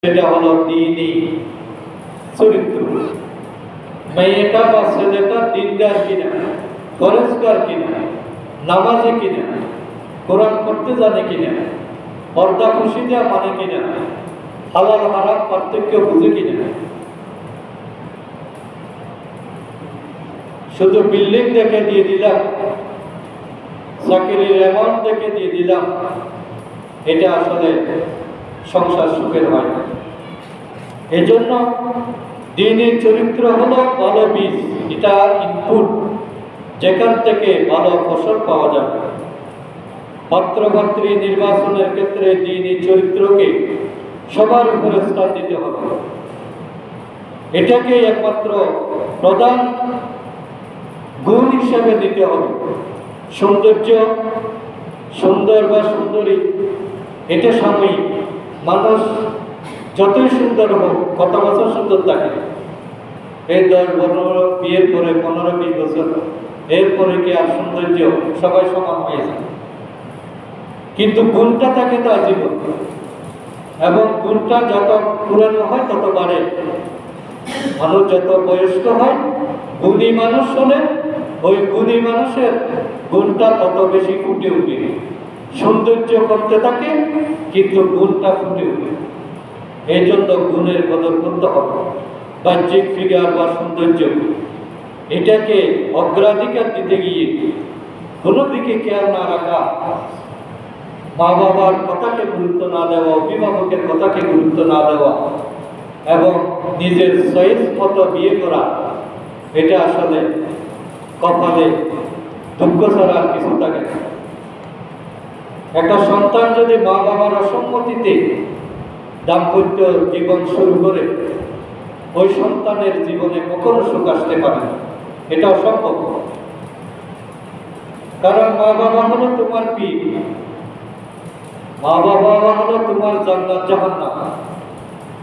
সেটা হলো দ্বীনি চরিত্র। মেয়েটা বা ছেলেটা দিনদার কিনা, ফরজগার কিনা, নামাজি কিনা, কোরআন পড়তে জানে কিনা, পর্দা খুশিটা মানে কিনা, হালাল হারাম পার্থক্য বুঝে কিনা। শুধু বিল্ডিং দেখে দিয়ে দিলাম, চাকরির অ্যামাউন্ট দেখে দিয়ে দিলাম, এটা আসলে সংসার সুখের হয় না। এই জন্য দ্বীনি চরিত্র হলো ভালো বীজ, এটা ইনপুট, যেখান থেকে ভালো ফসল পাওয়া যাবে। পাত্রপাত্রী নির্বাচনের ক্ষেত্রে দ্বীনি চরিত্রকে সবার উপরে স্থান দিতে হবে। এটাকে একমাত্র প্রধান গুণ হিসেবে দিতে হবে। সৌন্দর্য, সুন্দর বা সুন্দরী, এটা সাময়িক। মানুষ যতই সুন্দর হোক, কত বছর সুন্দর থাকে? এই 10-15 বিয়ের পরে 15-20 বছর, এরপরে কি আর সৌন্দর্য সবাই সমান হয়ে যায়? কিন্তু গুণটা থাকে তো আজীবন, এবং গুণটা যত পুরানো হয় তত বাড়ে। মানুষ যত বয়স্ক হয়, গুণী মানুষ হলে ওই গুণী মানুষের গুণটা তত বেশি ফুটে উঠে। সৌন্দর্য করতে থাকে কিন্তু গুণটা ফুটে উঠে। এই জন্য গুণের কদর করতে হবে। বাহ্যিক ফিগার বা সৌন্দর্য, এটাকে অগ্রাধিকার দিতে গিয়ে কোনো দিকে খেয়াল না রাখা, মা বাবার কথাকে গুরুত্ব না দেওয়া, অভিভাবকের কথাকে গুরুত্ব না দেওয়া এবং নিজের চয়েস মতো বিয়ে করা, এটা আসলে কপালে দুঃখ ছাড়া আর কিছু থাকে না। একটা সন্তান যদি মা বাবার অসম্মতিতে দাম্পত্য জীবন শুরু করে, ওই সন্তানের জীবনে কখনো সুখ আসতে পারে না, এটা অসম্ভব। কারণ মা বাবা হলো তোমার পীর, মা বাবা হলো তোমার জান্নাত জাহান্নাম,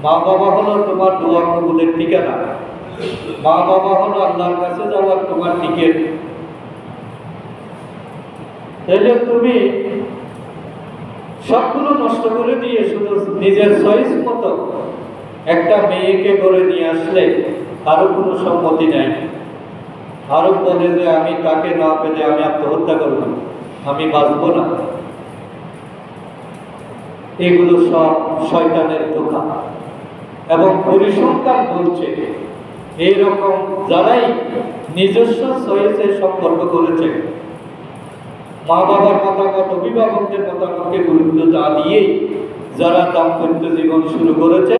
মা বাবা হলো তোমার দোয়া কবুলের ঠিকানা, মা বাবা হলো আল্লাহর কাছে যাওয়ার তোমার টিকিট। তাহলে তুমি সবগুলো নষ্ট করে দিয়ে শুধু নিজের চয়েস মতো একটা মেয়েকে করে নিয়ে আসলে আরো কোনো সম্মতি নাই। আরো বলে যে আমি তাকে না পেলে আমি আত্মহত্যা করব, আমি বাঁচব না। এগুলো সব শয়তানের ধোঁকা। এবং পরিসংখ্যান বলছে এইরকম যারাই নিজস্ব চয়েসের সম্পর্ক করেছে, মা বাবার মতামত, অভিভাবকদের মতামতকে গুরুত্ব না দিয়েই যারা দাম্পত্য জীবন শুরু করেছে,